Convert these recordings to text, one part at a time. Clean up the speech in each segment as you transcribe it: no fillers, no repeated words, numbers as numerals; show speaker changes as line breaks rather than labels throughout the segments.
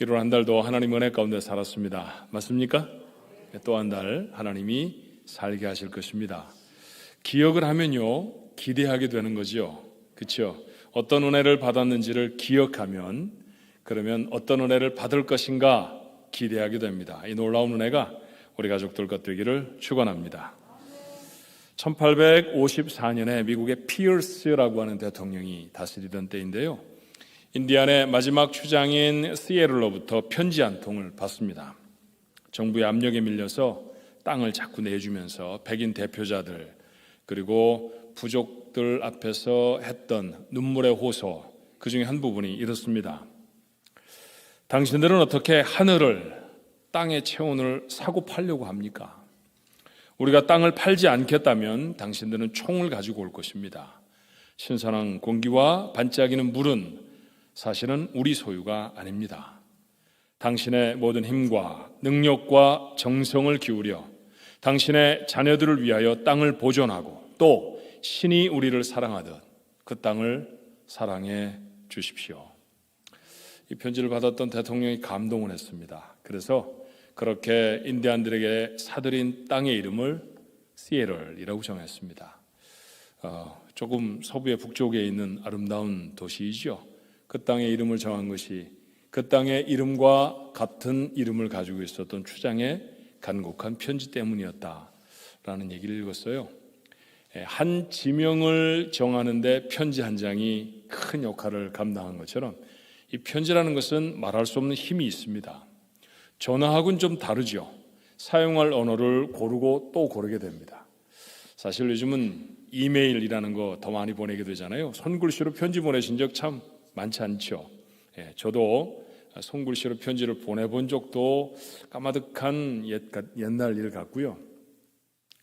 1월 한 달도 하나님 은혜 가운데 살았습니다. 맞습니까? 또 한 달 하나님이 살게 하실 것입니다. 기억을 하면요, 기대하게 되는 거죠. 그렇죠? 어떤 은혜를 받았는지를 기억하면 그러면 어떤 은혜를 받을 것인가 기대하게 됩니다. 이 놀라운 은혜가 우리 가족들과 되기를 축원합니다. 1854년에 미국의 피어스라고 하는 대통령이 다스리던 때인데요. 인디안의 마지막 주장인 시에를로부터 편지 한 통을 받습니다. 정부의 압력에 밀려서 땅을 자꾸 내주면서 백인 대표자들 그리고 부족들 앞에서 했던 눈물의 호소, 그 중에 한 부분이 이렇습니다. 당신들은 어떻게 하늘을 땅의 체온을 사고 팔려고 합니까? 우리가 땅을 팔지 않겠다면 당신들은 총을 가지고 올 것입니다. 신선한 공기와 반짝이는 물은 사실은 우리 소유가 아닙니다. 당신의 모든 힘과 능력과 정성을 기울여 당신의 자녀들을 위하여 땅을 보존하고 또 신이 우리를 사랑하듯 그 땅을 사랑해 주십시오. 이 편지를 받았던 대통령이 감동을 했습니다. 그래서 그렇게 인디안들에게 사들인 땅의 이름을 시애틀이라고 정했습니다. 조금 서부의 북쪽에 있는 아름다운 도시이죠. 그 땅의 이름을 정한 것이 그 땅의 이름과 같은 이름을 가지고 있었던 추장의 간곡한 편지 때문이었다라는 얘기를 읽었어요. 한 지명을 정하는데 편지 한 장이 큰 역할을 감당한 것처럼 이 편지라는 것은 말할 수 없는 힘이 있습니다. 전화하고는 좀 다르죠. 사용할 언어를 고르고 또 고르게 됩니다. 사실 요즘은 이메일이라는 거 더 많이 보내게 되잖아요. 손글씨로 편지 보내신 적 참 많지 않죠. 저도 손글씨로 편지를 보내본 적도 까마득한 옛날 일 같고요.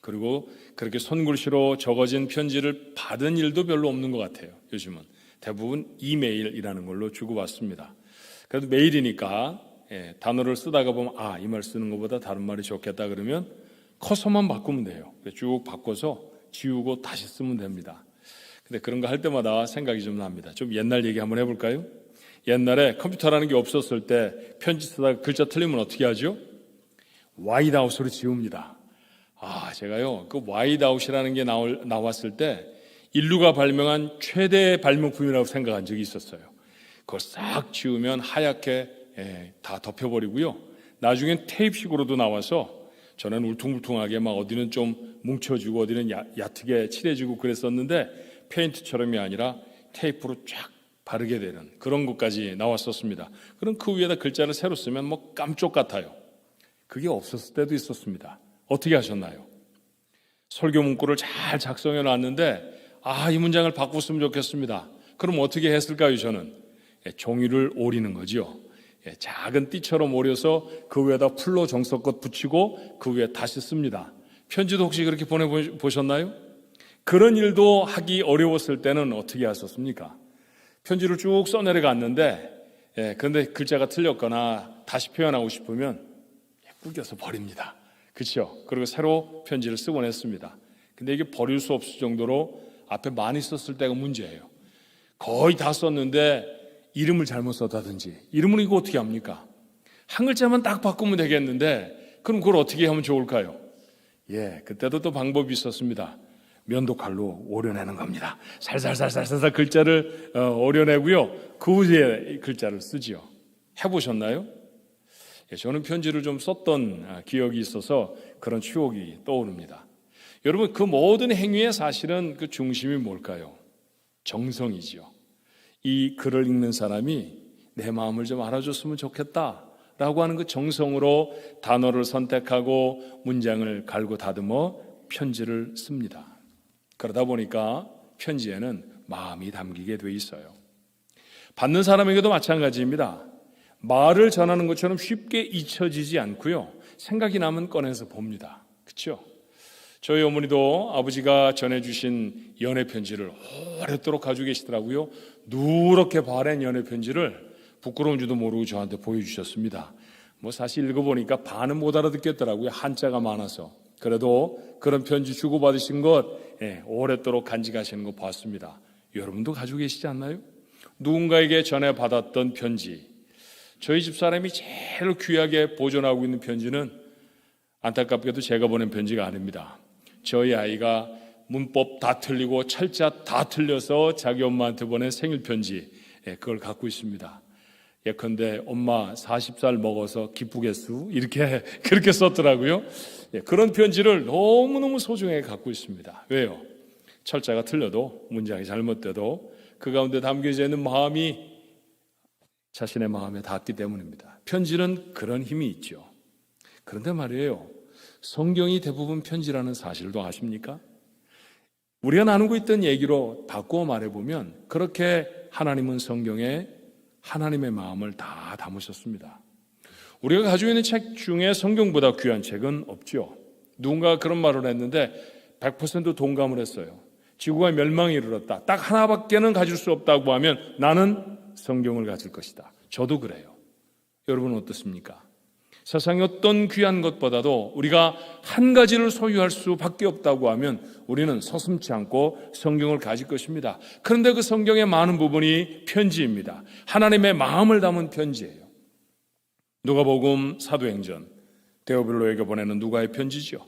그리고 그렇게 손글씨로 적어진 편지를 받은 일도 별로 없는 것 같아요. 요즘은 대부분 이메일이라는 걸로 주고받습니다. 그래도 메일이니까 단어를 쓰다가 보면 이 말 쓰는 것보다 다른 말이 좋겠다 그러면 커서만 바꾸면 돼요. 쭉 바꿔서 지우고 다시 쓰면 됩니다. 근데 그런 거 할 때마다 생각이 좀 납니다. 좀 옛날 얘기 한번 해볼까요? 옛날에 컴퓨터라는 게 없었을 때 편지 쓰다가 글자 틀리면 어떻게 하죠? 와이드아웃으로 지웁니다. 제가요 그 와이드아웃이라는 게 나왔을 때 인류가 발명한 최대 발명품이라고 생각한 적이 있었어요. 그걸 싹 지우면 하얗게 다 덮여버리고요. 나중엔 테이프식으로도 나와서 저는 울퉁불퉁하게 막 어디는 좀 뭉쳐지고 어디는 얕게 칠해지고 그랬었는데 페인트처럼이 아니라 테이프로 쫙 바르게 되는 그런 것까지 나왔었습니다. 그럼 그 위에다 글자를 새로 쓰면 뭐 깜쪽 같아요. 그게 없었을 때도 있었습니다. 어떻게 하셨나요? 설교 문구를 잘 작성해 놨는데 이 문장을 바꿨으면 좋겠습니다. 그럼 어떻게 했을까요? 저는 종이를 오리는 거죠. 작은 띠처럼 오려서 그 위에다 풀로 정석껏 붙이고 그 위에 다시 씁니다. 편지도 혹시 그렇게 보내보셨나요? 그런 일도 하기 어려웠을 때는 어떻게 하셨습니까? 편지를 쭉 써내려갔는데 그런데 글자가 틀렸거나 다시 표현하고 싶으면 구겨서 버립니다. 그렇죠? 그리고 새로 편지를 쓰곤 했습니다. 근데 이게 버릴 수 없을 정도로 앞에 많이 썼을 때가 문제예요. 거의 다 썼는데 이름을 잘못 썼다든지 이름을 이거 어떻게 합니까? 한 글자만 딱 바꾸면 되겠는데 그럼 그걸 어떻게 하면 좋을까요? 그때도 또 방법이 있었습니다. 면도칼로 오려내는 겁니다. 살살살살살살 글자를 오려내고요. 그 위에 글자를 쓰지요. 해보셨나요? 저는 편지를 좀 썼던 기억이 있어서 그런 추억이 떠오릅니다. 여러분 그 모든 행위의 사실은 그 중심이 뭘까요? 정성이지요. 이 글을 읽는 사람이 내 마음을 좀 알아줬으면 좋겠다라고 하는 그 정성으로 단어를 선택하고 문장을 갈고 다듬어 편지를 씁니다. 그러다 보니까 편지에는 마음이 담기게 돼 있어요. 받는 사람에게도 마찬가지입니다. 말을 전하는 것처럼 쉽게 잊혀지지 않고요. 생각이 나면 꺼내서 봅니다. 그렇죠? 저희 어머니도 아버지가 전해주신 연애편지를 오랫도록 가지고 계시더라고요. 누렇게 바랜 연애편지를 부끄러운 줄도 모르고 저한테 보여주셨습니다. 사실 읽어보니까 반은 못 알아듣겠더라고요. 한자가 많아서. 그래도 그런 편지 주고받으신 것 오랫도록 간직하시는 거 봤습니다. 여러분도 가지고 계시지 않나요? 누군가에게 전해받았던 편지. 저희 집사람이 제일 귀하게 보존하고 있는 편지는 안타깝게도 제가 보낸 편지가 아닙니다. 저희 아이가 문법 다 틀리고 철자 다 틀려서 자기 엄마한테 보낸 생일 편지, 그걸 갖고 있습니다. 예컨대 엄마 40살 먹어서 기쁘겠수? 이렇게 그렇게 썼더라고요. 그런 편지를 너무너무 소중하게 갖고 있습니다. 왜요? 철자가 틀려도, 문장이 잘못돼도 그 가운데 담겨져 있는 마음이 자신의 마음에 닿았기 때문입니다. 편지는 그런 힘이 있죠. 그런데 말이에요, 성경이 대부분 편지라는 사실도 아십니까? 우리가 나누고 있던 얘기로 바꾸어 말해보면 그렇게 하나님은 성경에 하나님의 마음을 다 담으셨습니다. 우리가 가지고 있는 책 중에 성경보다 귀한 책은 없죠. 누군가 그런 말을 했는데 100% 동감을 했어요. 지구가 멸망에 이르렀다. 딱 하나밖에는 가질 수 없다고 하면 나는 성경을 가질 것이다. 저도 그래요. 여러분은 어떻습니까? 세상의 어떤 귀한 것보다도 우리가 한 가지를 소유할 수밖에 없다고 하면 우리는 서슴지 않고 성경을 가질 것입니다. 그런데 그 성경의 많은 부분이 편지입니다. 하나님의 마음을 담은 편지예요. 누가복음, 사도행전, 데오빌로에게 보내는 누가의 편지죠.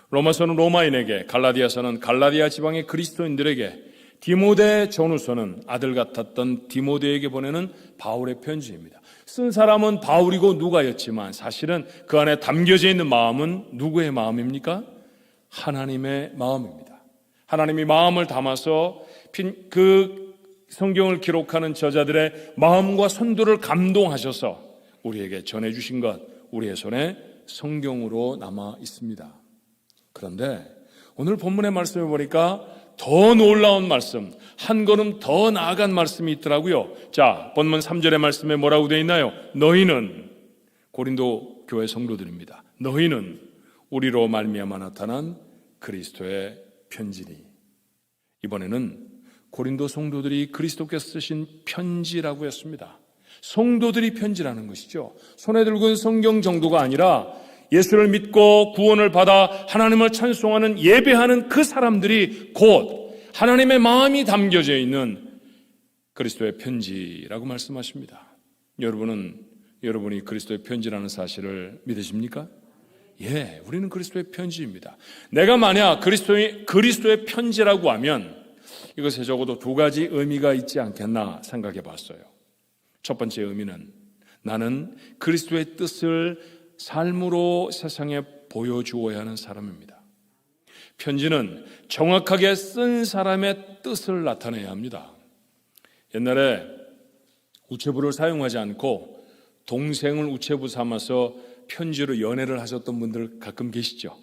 로마서는 로마인에게, 갈라디아서는 갈라디아 지방의 그리스도인들에게, 디모데 전후서는 아들 같았던 디모데에게 보내는 바울의 편지입니다. 쓴 사람은 바울이고 누가였지만 사실은 그 안에 담겨져 있는 마음은 누구의 마음입니까? 하나님의 마음입니다. 하나님이 마음을 담아서 그 성경을 기록하는 저자들의 마음과 선두를 감동하셔서 우리에게 전해주신 것, 우리의 손에 성경으로 남아 있습니다. 그런데 오늘 본문의 말씀을 보니까 더 놀라운 말씀, 한 걸음 더 나아간 말씀이 있더라고요. 자, 본문 3절의 말씀에 뭐라고 되어 있나요? 너희는, 고린도 교회 성도들입니다. 너희는 우리로 말미암아 나타난 그리스도의 편지니. 이번에는 고린도 성도들이 그리스도께서 쓰신 편지라고 했습니다. 성도들이 편지라는 것이죠. 손에 들고 있는 성경 정도가 아니라 예수를 믿고 구원을 받아 하나님을 찬송하는, 예배하는 그 사람들이 곧 하나님의 마음이 담겨져 있는 그리스도의 편지라고 말씀하십니다. 여러분이 그리스도의 편지라는 사실을 믿으십니까? 예, 우리는 그리스도의 편지입니다. 내가 만약 그리스도의 편지라고 하면 이것에 적어도 두 가지 의미가 있지 않겠나 생각해 봤어요. 첫 번째 의미는 나는 그리스도의 뜻을 삶으로 세상에 보여주어야 하는 사람입니다. 편지는 정확하게 쓴 사람의 뜻을 나타내야 합니다. 옛날에 우체부를 사용하지 않고 동생을 우체부 삼아서 편지로 연애를 하셨던 분들 가끔 계시죠.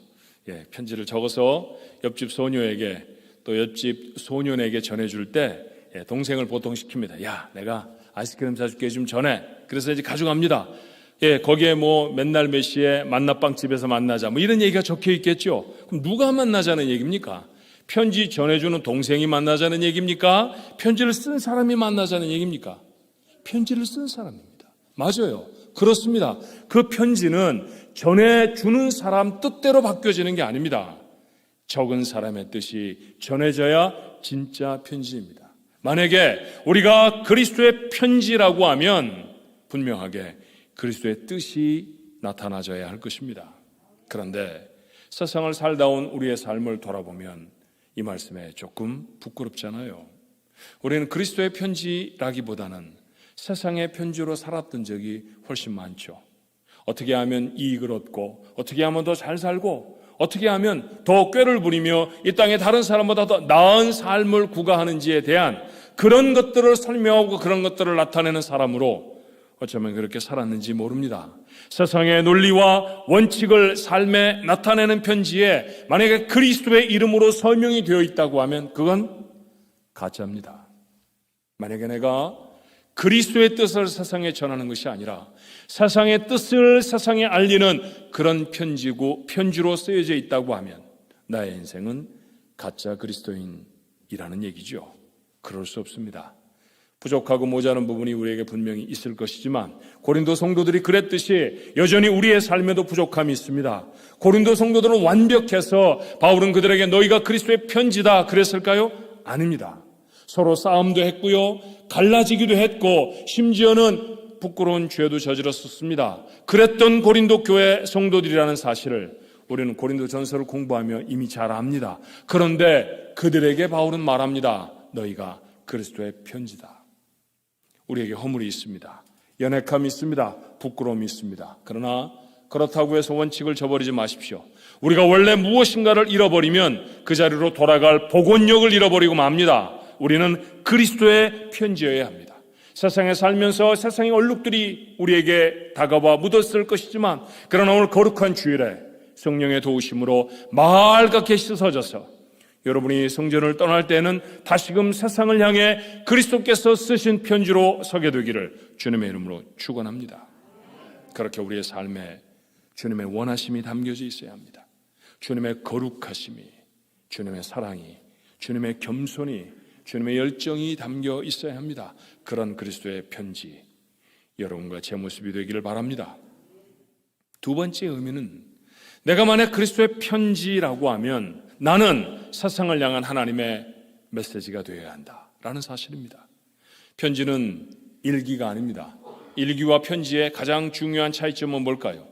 예, 편지를 적어서 옆집 소녀에게 또 옆집 소년에게 전해줄 때 동생을 보통 시킵니다. 야, 내가 아이스크림 사줄게 좀 전해. 그래서 이제 가져갑니다. 예, 거기에 뭐 맨날 몇 시에 만나빵집에서 만나자 뭐 이런 얘기가 적혀 있겠죠. 그럼 누가 만나자는 얘기입니까? 편지 전해주는 동생이 만나자는 얘기입니까? 편지를 쓴 사람이 만나자는 얘기입니까? 편지를 쓴 사람입니다. 맞아요. 그렇습니다. 그 편지는 전해주는 사람 뜻대로 바뀌어지는 게 아닙니다. 적은 사람의 뜻이 전해져야 진짜 편지입니다. 만약에 우리가 그리스도의 편지라고 하면 분명하게 그리스도의 뜻이 나타나져야 할 것입니다. 그런데 세상을 살다 온 우리의 삶을 돌아보면 이 말씀에 조금 부끄럽잖아요. 우리는 그리스도의 편지라기보다는 세상의 편지로 살았던 적이 훨씬 많죠. 어떻게 하면 이익을 얻고, 어떻게 하면 더 잘 살고, 어떻게 하면 더 꾀를 부리며 이 땅에 다른 사람보다 더 나은 삶을 구가하는지에 대한 그런 것들을 설명하고 그런 것들을 나타내는 사람으로 어쩌면 그렇게 살았는지 모릅니다. 세상의 논리와 원칙을 삶에 나타내는 편지에 만약에 그리스도의 이름으로 설명이 되어 있다고 하면 그건 가짜입니다. 만약에 내가 그리스도의 뜻을 세상에 전하는 것이 아니라 세상의 뜻을 세상에 알리는 그런 편지로 쓰여져 있다고 하면 나의 인생은 가짜 그리스도인이라는 얘기죠. 그럴 수 없습니다. 부족하고 모자란 부분이 우리에게 분명히 있을 것이지만 고린도 성도들이 그랬듯이 여전히 우리의 삶에도 부족함이 있습니다. 고린도 성도들은 완벽해서 바울은 그들에게 너희가 그리스도의 편지다 그랬을까요? 아닙니다. 서로 싸움도 했고요, 갈라지기도 했고 심지어는 부끄러운 죄도 저질렀었습니다. 그랬던 고린도 교회 성도들이라는 사실을 우리는 고린도 전서를 공부하며 이미 잘 압니다. 그런데 그들에게 바울은 말합니다. 너희가 그리스도의 편지다. 우리에게 허물이 있습니다. 연약함이 있습니다. 부끄러움이 있습니다. 그러나 그렇다고 해서 원칙을 저버리지 마십시오. 우리가 원래 무엇인가를 잃어버리면 그 자리로 돌아갈 복원력을 잃어버리고 맙니다. 우리는 그리스도의 편지여야 합니다. 세상에 살면서 세상의 얼룩들이 우리에게 다가와 묻었을 것이지만, 그러나 오늘 거룩한 주일에 성령의 도우심으로 맑게 씻어져서 여러분이 성전을 떠날 때는 다시금 세상을 향해 그리스도께서 쓰신 편지로 서게 되기를 주님의 이름으로 축원합니다. 그렇게 우리의 삶에 주님의 원하심이 담겨져 있어야 합니다. 주님의 거룩하심이, 주님의 사랑이, 주님의 겸손이, 주님의 열정이 담겨 있어야 합니다. 그런 그리스도의 편지, 여러분과 제 모습이 되기를 바랍니다. 두 번째 의미는, 내가 만약 그리스도의 편지라고 하면 나는 세상을 향한 하나님의 메시지가 되어야 한다라는 사실입니다. 편지는 일기가 아닙니다. 일기와 편지의 가장 중요한 차이점은 뭘까요?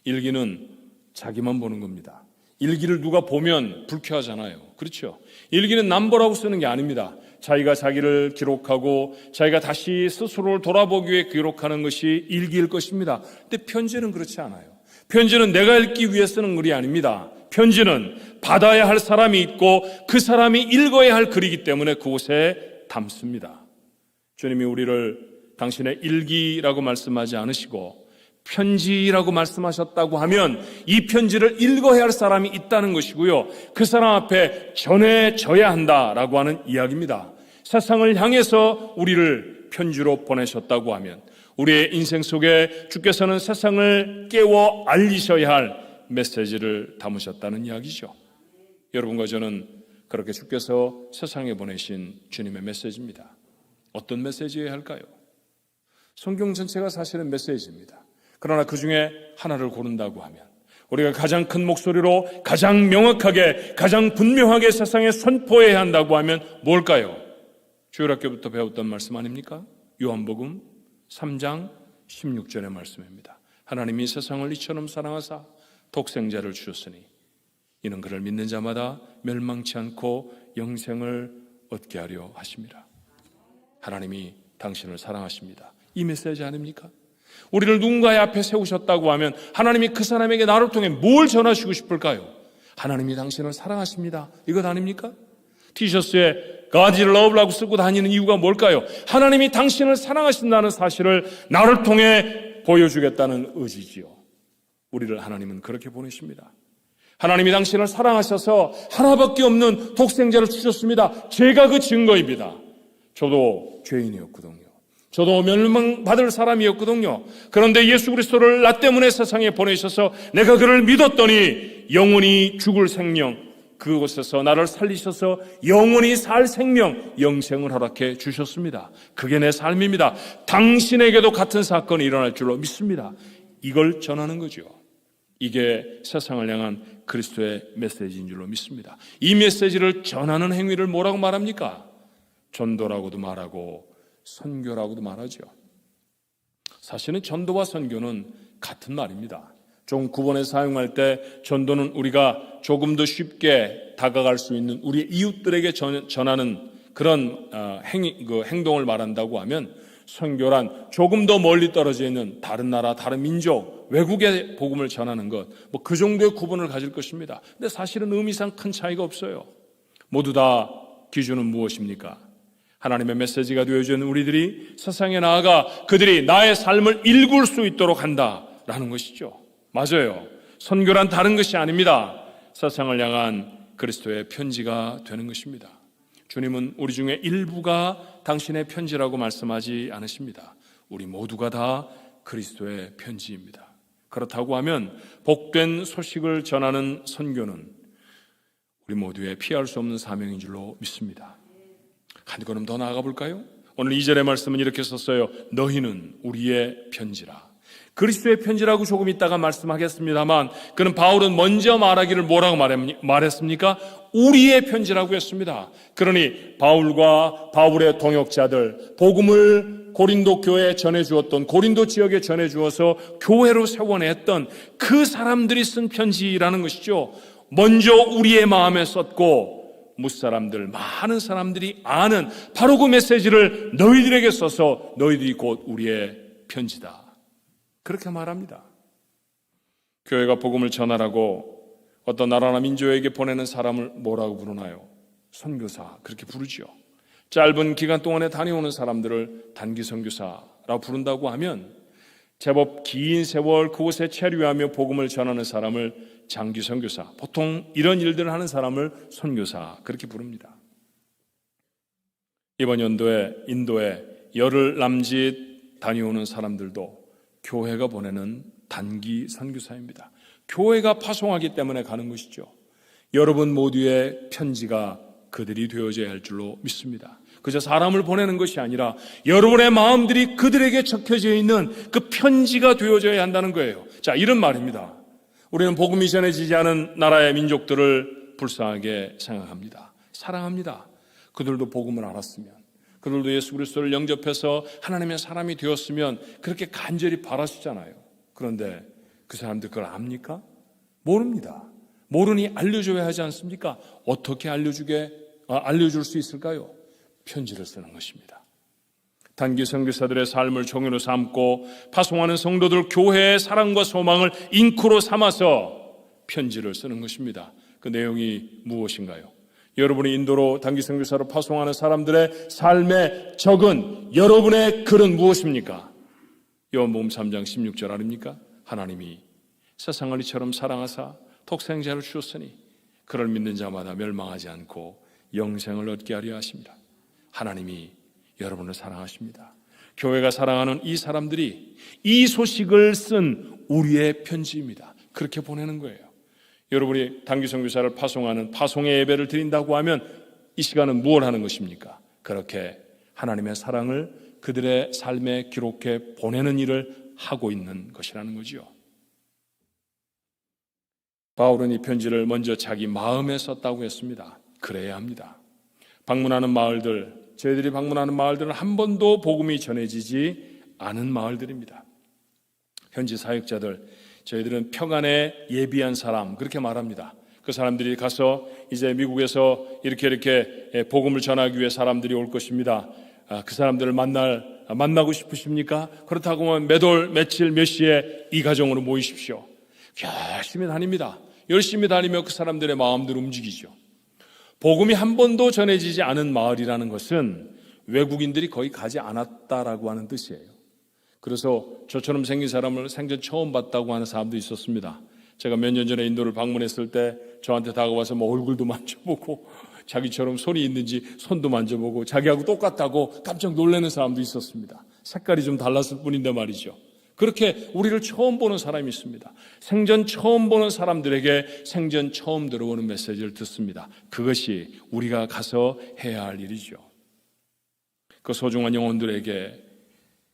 일기는 자기만 보는 겁니다. 일기를 누가 보면 불쾌하잖아요. 그렇죠? 일기는 남보라고 쓰는 게 아닙니다. 자기가 자기를 기록하고 자기가 다시 스스로를 돌아보기 위해 기록하는 것이 일기일 것입니다. 근데 편지는 그렇지 않아요. 편지는 내가 읽기 위해 쓰는 글이 아닙니다. 편지는 받아야 할 사람이 있고 그 사람이 읽어야 할 글이기 때문에 그곳에 담습니다. 주님이 우리를 당신의 일기라고 말씀하지 않으시고 편지라고 말씀하셨다고 하면 이 편지를 읽어야 할 사람이 있다는 것이고요, 그 사람 앞에 전해져야 한다라고 하는 이야기입니다. 세상을 향해서 우리를 편지로 보내셨다고 하면 우리의 인생 속에 주께서는 세상을 깨워 알리셔야 할 메시지를 담으셨다는 이야기죠. 여러분과 저는 그렇게 주께서 세상에 보내신 주님의 메시지입니다. 어떤 메시지여야 할까요? 성경 전체가 사실은 메시지입니다. 그러나 그 중에 하나를 고른다고 하면 우리가 가장 큰 목소리로 가장 명확하게 가장 분명하게 세상에 선포해야 한다고 하면 뭘까요? 주일학교부터 배웠던 말씀 아닙니까? 요한복음 3장 16절의 말씀입니다. 하나님이 세상을 이처럼 사랑하사 독생자를 주셨으니 이는 그를 믿는 자마다 멸망치 않고 영생을 얻게 하려 하십니다. 하나님이 당신을 사랑하십니다. 이 메시지 아닙니까? 우리를 누군가의 앞에 세우셨다고 하면 하나님이 그 사람에게 나를 통해 뭘 전하시고 싶을까요? 하나님이 당신을 사랑하십니다. 이것 아닙니까? 티셔츠에 God is love라고 쓰고 다니는 이유가 뭘까요? 하나님이 당신을 사랑하신다는 사실을 나를 통해 보여주겠다는 의지지요. 우리를 하나님은 그렇게 보내십니다. 하나님이 당신을 사랑하셔서 하나밖에 없는 독생자를 주셨습니다. 제가 그 증거입니다. 저도 죄인이었거든요. 저도 멸망받을 사람이었거든요. 그런데 예수 그리스도를 나 때문에 세상에 보내셔서 내가 그를 믿었더니 영원히 죽을 생명, 그곳에서 나를 살리셔서 영원히 살 생명, 영생을 허락해 주셨습니다. 그게 내 삶입니다. 당신에게도 같은 사건이 일어날 줄로 믿습니다. 이걸 전하는 거죠. 이게 세상을 향한 그리스도의 메시지인 줄로 믿습니다. 이 메시지를 전하는 행위를 뭐라고 말합니까? 전도라고도 말하고 선교라고도 말하죠. 사실은 전도와 선교는 같은 말입니다. 좀 구분해서 사용할 때 전도는 우리가 조금 더 쉽게 다가갈 수 있는 우리 이웃들에게 전하는 그런 행동을 말한다고 하면, 선교란 조금 더 멀리 떨어져 있는 다른 나라, 다른 민족, 외국의 복음을 전하는 것, 그 정도의 구분을 가질 것입니다. 근데 사실은 의미상 큰 차이가 없어요. 모두 다 기준은 무엇입니까? 하나님의 메시지가 되어준 우리들이 세상에 나아가 그들이 나의 삶을 읽을 수 있도록 한다라는 것이죠. 맞아요. 선교란 다른 것이 아닙니다. 세상을 향한 그리스도의 편지가 되는 것입니다. 주님은 우리 중에 일부가 당신의 편지라고 말씀하지 않으십니다. 우리 모두가 다 그리스도의 편지입니다. 그렇다고 하면 복된 소식을 전하는 선교는 우리 모두의 피할 수 없는 사명인 줄로 믿습니다. 한 걸음 더 나아가 볼까요? 오늘 2절의 말씀은 이렇게 썼어요. 너희는 우리의 편지라. 그리스도의 편지라고 조금 이따가 말씀하겠습니다만, 그는 바울은 먼저 말하기를 뭐라고 말했습니까? 우리의 편지라고 했습니다. 그러니 바울과 바울의 동역자들, 복음을 고린도 교회에 전해주었던, 고린도 지역에 전해주어서 교회로 세워냈던 그 사람들이 쓴 편지라는 것이죠. 먼저 우리의 마음에 썼고 무사람들, 많은 사람들이 아는 바로 그 메시지를 너희들에게 써서 너희들이 곧 우리의 편지다, 그렇게 말합니다. 교회가 복음을 전하라고 어떤 나라나 민족에게 보내는 사람을 뭐라고 부르나요? 선교사, 그렇게 부르죠. 짧은 기간 동안에 다녀오는 사람들을 단기 선교사라고 부른다고 하면 제법 긴 세월 그곳에 체류하며 복음을 전하는 사람을 장기 선교사, 보통 이런 일들을 하는 사람을 선교사, 그렇게 부릅니다. 이번 연도에 인도에 열흘 남짓 다녀오는 사람들도 교회가 보내는 단기 선교사입니다. 교회가 파송하기 때문에 가는 것이죠. 여러분 모두의 편지가 그들이 되어져야 할 줄로 믿습니다. 그저 사람을 보내는 것이 아니라 여러분의 마음들이 그들에게 적혀져 있는 그 편지가 되어져야 한다는 거예요. 자, 이런 말입니다. 우리는 복음이 전해지지 않은 나라의 민족들을 불쌍하게 생각합니다. 사랑합니다. 그들도 복음을 알았으면, 그들도 예수 그리스도를 영접해서 하나님의 사람이 되었으면 그렇게 간절히 바라시잖아요. 그런데 그 사람들 그걸 압니까? 모릅니다. 모르니 알려줘야 하지 않습니까? 어떻게 알려줄 수 있을까요? 편지를 쓰는 것입니다. 단기 선교사들의 삶을 종이로 삼고 파송하는 성도들 교회의 사랑과 소망을 잉크로 삼아서 편지를 쓰는 것입니다. 그 내용이 무엇인가요? 여러분이 인도로 단기 선교사로 파송하는 사람들의 삶에 적은 여러분의 글은 무엇입니까? 요한복음 3장 16절 아닙니까? 하나님이 세상을 이처럼 사랑하사 독생자를 주셨으니 그를 믿는 자마다 멸망하지 않고 영생을 얻게 하려 하십니다. 하나님이 여러분을 사랑하십니다. 교회가 사랑하는 이 사람들이 이 소식을 쓴 우리의 편지입니다. 그렇게 보내는 거예요. 여러분이 단기 선교사를 파송하는 파송의 예배를 드린다고 하면 이 시간은 무엇을 하는 것입니까? 그렇게 하나님의 사랑을 그들의 삶에 기록해 보내는 일을 하고 있는 것이라는 거지요. 바울은 이 편지를 먼저 자기 마음에 썼다고 했습니다. 그래야 합니다. 방문하는 마을들, 저희들이 방문하는 마을들은 한 번도 복음이 전해지지 않은 마을들입니다. 현지 사역자들, 저희들은 평안에 예비한 사람, 그렇게 말합니다. 그 사람들이 가서 이제 미국에서 이렇게 복음을 전하기 위해 사람들이 올 것입니다. 그 사람들을 만나고 싶으십니까? 그렇다고 하면 몇 월, 며칠, 몇 시에 이 가정으로 모이십시오. 열심히 다닙니다. 열심히 다니며 그 사람들의 마음들을 움직이죠. 복음이 한 번도 전해지지 않은 마을이라는 것은 외국인들이 거의 가지 않았다라고 하는 뜻이에요. 그래서 저처럼 생긴 사람을 생전 처음 봤다고 하는 사람도 있었습니다. 제가 몇 년 전에 인도를 방문했을 때 저한테 다가와서 뭐 얼굴도 만져보고 자기처럼 손이 있는지 손도 만져보고 자기하고 똑같다고 깜짝 놀라는 사람도 있었습니다. 색깔이 좀 달랐을 뿐인데 말이죠. 그렇게 우리를 처음 보는 사람이 있습니다. 생전 처음 보는 사람들에게 생전 처음 들어보는 메시지를 듣습니다. 그것이 우리가 가서 해야 할 일이죠. 그 소중한 영혼들에게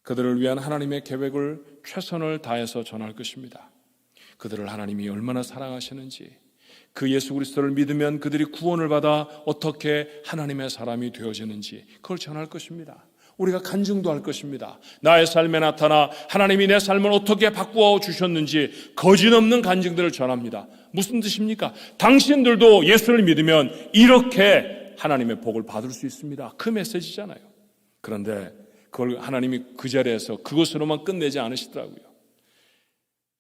그들을 위한 하나님의 계획을 최선을 다해서 전할 것입니다. 그들을 하나님이 얼마나 사랑하시는지, 그 예수 그리스도를 믿으면 그들이 구원을 받아 어떻게 하나님의 사람이 되어지는지 그걸 전할 것입니다. 우리가 간증도 할 것입니다. 나의 삶에 나타나 하나님이 내 삶을 어떻게 바꾸어 주셨는지 거짓없는 간증들을 전합니다. 무슨 뜻입니까? 당신들도 예수를 믿으면 이렇게 하나님의 복을 받을 수 있습니다. 그 메시지잖아요. 그런데 그걸 하나님이 그 자리에서 그것으로만 끝내지 않으시더라고요.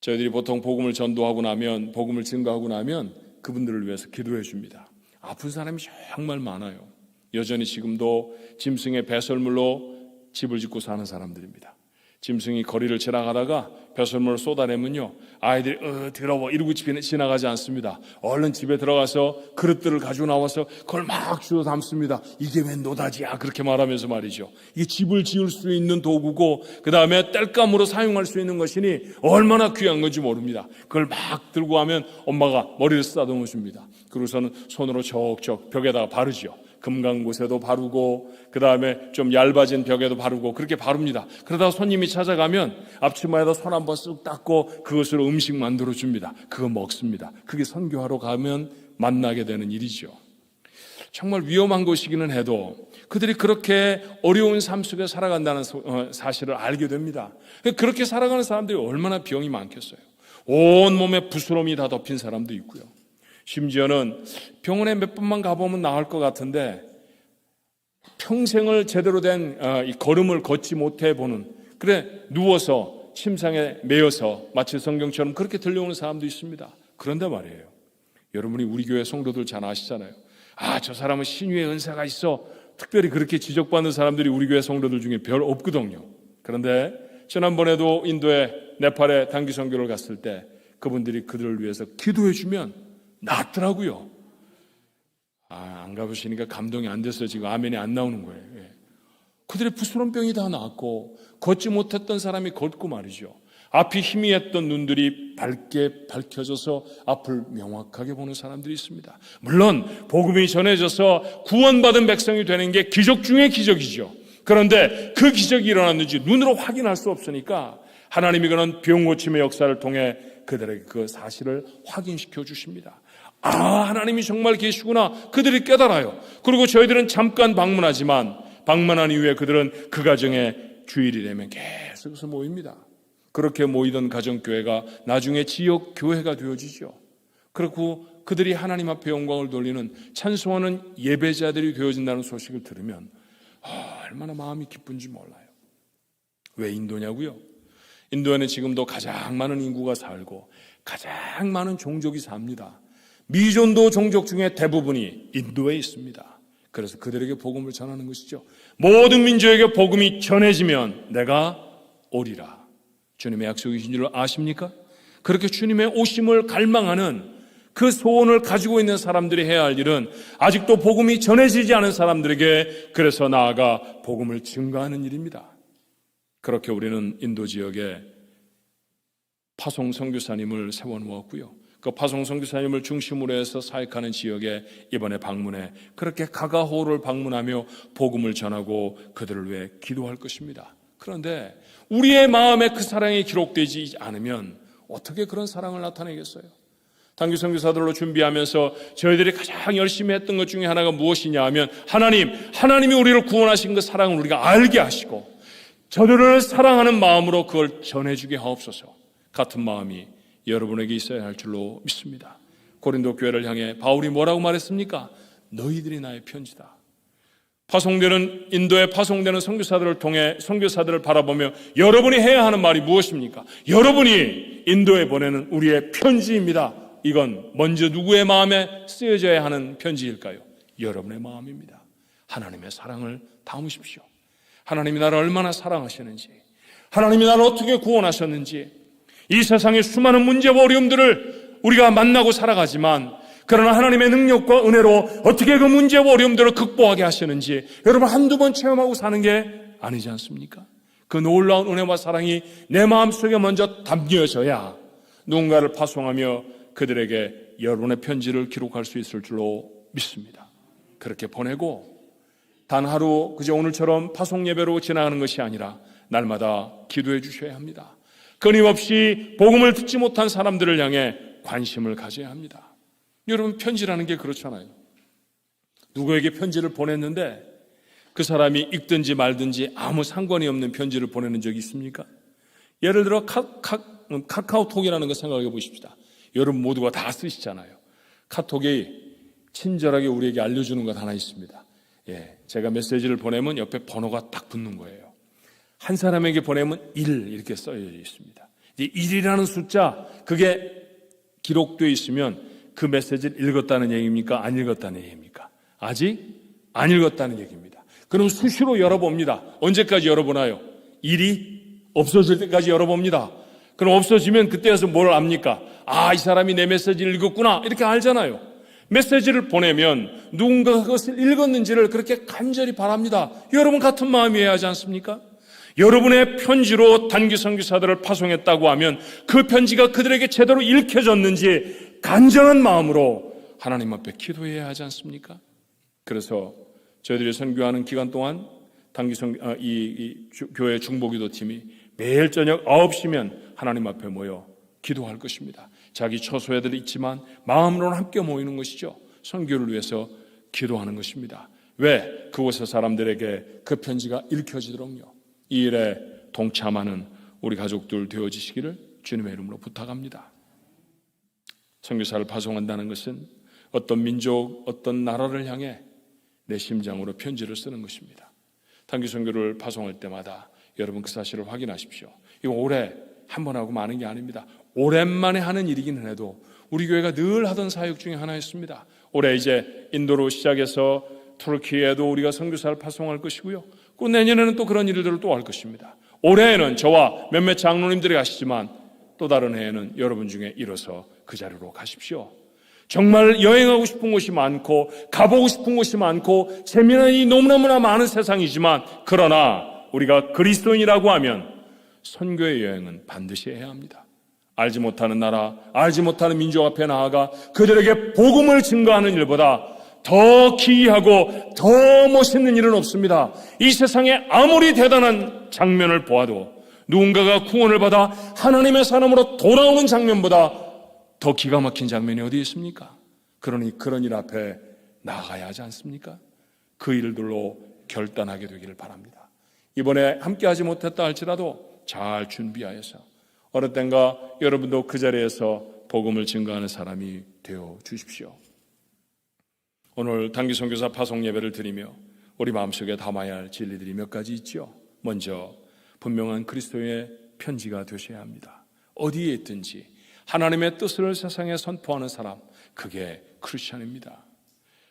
저희들이 보통 복음을 전도하고 나면, 복음을 증거하고 나면 그분들을 위해서 기도해 줍니다. 아픈 사람이 정말 많아요. 여전히 지금도 짐승의 배설물로 집을 짓고 사는 사람들입니다. 짐승이 거리를 지나가다가 배설물을 쏟아내면요, 아이들이 더러워 이러고 집에 지나가지 않습니다. 얼른 집에 들어가서 그릇들을 가지고 나와서 그걸 막 주워 담습니다. 이게 웬 노다지야, 그렇게 말하면서 말이죠. 이게 집을 지을 수 있는 도구고 그 다음에 땔감으로 사용할 수 있는 것이니 얼마나 귀한 건지 모릅니다. 그걸 막 들고 하면 엄마가 머리를 쓰다듬어 줍니다. 그러고서는 손으로 척척 벽에다가 바르죠. 금강 곳에도 바르고 그 다음에 좀 얇아진 벽에도 바르고 그렇게 바릅니다. 그러다가 손님이 찾아가면 앞치마에다 손 한번 쓱 닦고 그것으로 음식 만들어 줍니다. 그거 먹습니다. 그게 선교하러 가면 만나게 되는 일이죠. 정말 위험한 것이기는 해도 그들이 그렇게 어려운 삶 속에 살아간다는 사실을 알게 됩니다. 그렇게 살아가는 사람들이 얼마나 병이 많겠어요. 온몸에 부스럼이 다 덮인 사람도 있고요. 심지어는 병원에 몇 번만 가보면 나을 것 같은데 평생을 제대로 된 이 걸음을 걷지 못해 보는, 그래 누워서 침상에 매여서 마치 성경처럼 그렇게 들려오는 사람도 있습니다. 그런데 말이에요, 여러분이 우리 교회 성도들 잘 아시잖아요. 저 사람은 신유의 은사가 있어, 특별히 그렇게 지적받는 사람들이 우리 교회 성도들 중에 별 없거든요. 그런데 지난번에도 인도에 네팔에 단기 선교를 갔을 때 그분들이 그들을 위해서 기도해 주면 낫더라고요. 안 가보시니까 감동이 안 돼서 지금 아멘이 안 나오는 거예요. 그들의 부스럼병이 다 나았고 걷지 못했던 사람이 걷고 말이죠. 앞이 희미했던 눈들이 밝게 밝혀져서 앞을 명확하게 보는 사람들이 있습니다. 물론 복음이 전해져서 구원받은 백성이 되는 게 기적 중의 기적이죠. 그런데 그 기적이 일어났는지 눈으로 확인할 수 없으니까 하나님이 그런 병 고침의 역사를 통해 그들에게 그 사실을 확인시켜 주십니다. 하나님이 정말 계시구나. 그들이 깨달아요. 그리고 저희들은 잠깐 방문하지만 방문한 이후에 그들은 그 가정에 주일이 되면 계속해서 모입니다. 그렇게 모이던 가정교회가 나중에 지역교회가 되어지죠. 그리고 그들이 하나님 앞에 영광을 돌리는 찬송하는 예배자들이 되어진다는 소식을 들으면 얼마나 마음이 기쁜지 몰라요. 왜 인도냐고요? 인도에는 지금도 가장 많은 인구가 살고 가장 많은 종족이 삽니다. 미존도 종족 중에 대부분이 인도에 있습니다. 그래서 그들에게 복음을 전하는 것이죠. 모든 민족에게 복음이 전해지면 내가 오리라. 주님의 약속이신 줄 아십니까? 그렇게 주님의 오심을 갈망하는 그 소원을 가지고 있는 사람들이 해야 할 일은 아직도 복음이 전해지지 않은 사람들에게 그래서 나아가 복음을 증거하는 일입니다. 그렇게 우리는 인도 지역에 파송 선교사님을 세워놓았고요. 그 파송 선교사님을 중심으로 해서 사역하는 지역에 이번에 방문해 그렇게 가가호를 방문하며 복음을 전하고 그들을 위해 기도할 것입니다. 그런데 우리의 마음에 그 사랑이 기록되지 않으면 어떻게 그런 사랑을 나타내겠어요? 단기 선교사들로 준비하면서 저희들이 가장 열심히 했던 것 중에 하나가 무엇이냐 하면 하나님이 우리를 구원하신 그 사랑을 우리가 알게 하시고 저들을 사랑하는 마음으로 그걸 전해주게 하옵소서. 같은 마음이 여러분에게 있어야 할 줄로 믿습니다. 고린도 교회를 향해 바울이 뭐라고 말했습니까? 너희들이 나의 편지다. 인도에 파송되는 선교사들을 통해 선교사들을 바라보며 여러분이 해야 하는 말이 무엇입니까? 여러분이 인도에 보내는 우리의 편지입니다. 이건 먼저 누구의 마음에 쓰여져야 하는 편지일까요? 여러분의 마음입니다. 하나님의 사랑을 담으십시오. 하나님이 나를 얼마나 사랑하시는지, 하나님이 나를 어떻게 구원하셨는지, 이 세상의 수많은 문제와 어려움들을 우리가 만나고 살아가지만 그러나 하나님의 능력과 은혜로 어떻게 그 문제와 어려움들을 극복하게 하시는지 여러분 한두 번 체험하고 사는 게 아니지 않습니까? 그 놀라운 은혜와 사랑이 내 마음속에 먼저 담겨져야 누군가를 파송하며 그들에게 여러분의 편지를 기록할 수 있을 줄로 믿습니다. 그렇게 보내고 단 하루 그저 오늘처럼 파송 예배로 지나가는 것이 아니라 날마다 기도해 주셔야 합니다. 끊임없이 복음을 듣지 못한 사람들을 향해 관심을 가져야 합니다. 여러분 편지라는 게 그렇잖아요. 누구에게 편지를 보냈는데 그 사람이 읽든지 말든지 아무 상관이 없는 편지를 보내는 적이 있습니까? 예를 들어 카카오톡이라는 거 생각해 보십시다. 여러분 모두가 다 쓰시잖아요. 카톡이 친절하게 우리에게 알려주는 것 하나 있습니다. 제가 메시지를 보내면 옆에 번호가 딱 붙는 거예요. 한 사람에게 보내면 1 이렇게 써져 있습니다. 이제 1이라는 숫자 그게 기록되어 있으면 그 메시지를 읽었다는 얘기입니까? 안 읽었다는 얘기입니까? 아직 안 읽었다는 얘기입니다. 그럼 수시로 열어봅니다. 언제까지 열어보나요? 1이 없어질 때까지 열어봅니다. 그럼 없어지면 그때 와서 뭘 압니까? 이 사람이 내 메시지를 읽었구나 이렇게 알잖아요. 메시지를 보내면 누군가가 그것을 읽었는지를 그렇게 간절히 바랍니다. 여러분 같은 마음이어야 하지 않습니까? 여러분의 편지로 단기 선교사들을 파송했다고 하면 그 편지가 그들에게 제대로 읽혀졌는지 간절한 마음으로 하나님 앞에 기도해야 하지 않습니까? 그래서 저희들이 선교하는 기간 동안 교회 중보기도 팀이 매일 저녁 9시면 하나님 앞에 모여 기도할 것입니다. 자기 처소에들 있지만 마음으로는 함께 모이는 것이죠. 선교를 위해서 기도하는 것입니다. 왜? 그곳의 사람들에게 그 편지가 읽혀지도록요. 이 일에 동참하는 우리 가족들 되어지시기를 주님의 이름으로 부탁합니다. 선교사를 파송한다는 것은 어떤 민족, 어떤 나라를 향해 내 심장으로 편지를 쓰는 것입니다. 단기 선교를 파송할 때마다 여러분 그 사실을 확인하십시오. 이거 올해 한 번 하고 마는 게 아닙니다. 오랜만에 하는 일이기는 해도 우리 교회가 늘 하던 사역 중에 하나였습니다. 올해 이제 인도로 시작해서 터키에도 우리가 선교사를 파송할 것이고요. 그 내년에는 또 그런 일들을 또 할 것입니다. 올해에는 저와 몇몇 장로님들이 가시지만 또 다른 해에는 여러분 중에 일어서 그 자리로 가십시오. 정말 여행하고 싶은 곳이 많고 가보고 싶은 곳이 많고 재미난 이 너무너무나 많은 세상이지만 그러나 우리가 그리스도인이라고 하면 선교의 여행은 반드시 해야 합니다. 알지 못하는 나라, 알지 못하는 민족 앞에 나아가 그들에게 복음을 증거하는 일보다 더 기이하고 더 멋있는 일은 없습니다. 이 세상에 아무리 대단한 장면을 보아도 누군가가 구원을 받아 하나님의 사람으로 돌아오는 장면보다 더 기가 막힌 장면이 어디 있습니까? 그러니 그런 일 앞에 나가야 하지 않습니까? 그 일들로 결단하게 되기를 바랍니다. 이번에 함께하지 못했다 할지라도 잘 준비하여서 어느 땐가 여러분도 그 자리에서 복음을 증거하는 사람이 되어 주십시오. 오늘 단기 선교사 파송 예배를 드리며 우리 마음속에 담아야 할 진리들이 몇 가지 있죠. 먼저 분명한 그리스도의 편지가 되셔야 합니다. 어디에 있든지 하나님의 뜻을 세상에 선포하는 사람, 그게 크리스천입니다.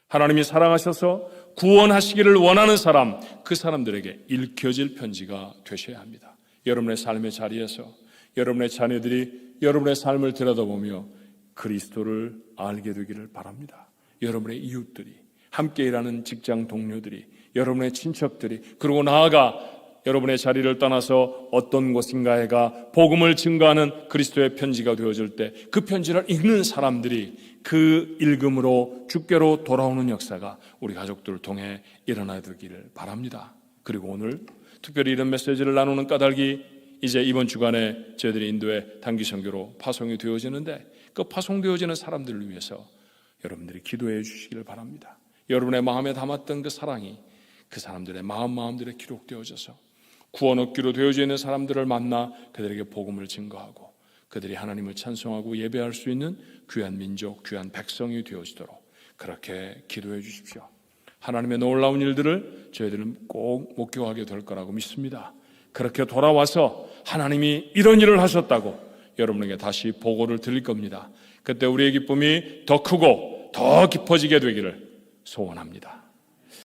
하나님이 사랑하셔서 구원하시기를 원하는 사람, 그 사람들에게 읽혀질 편지가 되셔야 합니다. 여러분의 삶의 자리에서 여러분의 자녀들이 여러분의 삶을 들여다보며 그리스도를 알게 되기를 바랍니다. 여러분의 이웃들이, 함께 일하는 직장 동료들이, 여러분의 친척들이, 그리고 나아가 여러분의 자리를 떠나서 어떤 곳인가에가 복음을 증거하는 그리스도의 편지가 되어질 때 그 편지를 읽는 사람들이 그 읽음으로 주께로 돌아오는 역사가 우리 가족들을 통해 일어나기를 바랍니다. 그리고 오늘 특별히 이런 메시지를 나누는 까닭이 이제 이번 주간에 저희들이 인도에 단기 선교로 파송이 되어지는데 그 파송되어지는 사람들을 위해서 여러분들이 기도해 주시기를 바랍니다. 여러분의 마음에 담았던 그 사랑이 그 사람들의 마음들에 기록되어져서 구원 얻기로 되어져 있는 사람들을 만나 그들에게 복음을 증거하고 그들이 하나님을 찬송하고 예배할 수 있는 귀한 민족, 귀한 백성이 되어지도록 그렇게 기도해 주십시오. 하나님의 놀라운 일들을 저희들은 꼭 목격하게 될 거라고 믿습니다. 그렇게 돌아와서 하나님이 이런 일을 하셨다고 여러분에게 다시 보고를 드릴 겁니다. 그때 우리의 기쁨이 더 크고 더 깊어지게 되기를 소원합니다.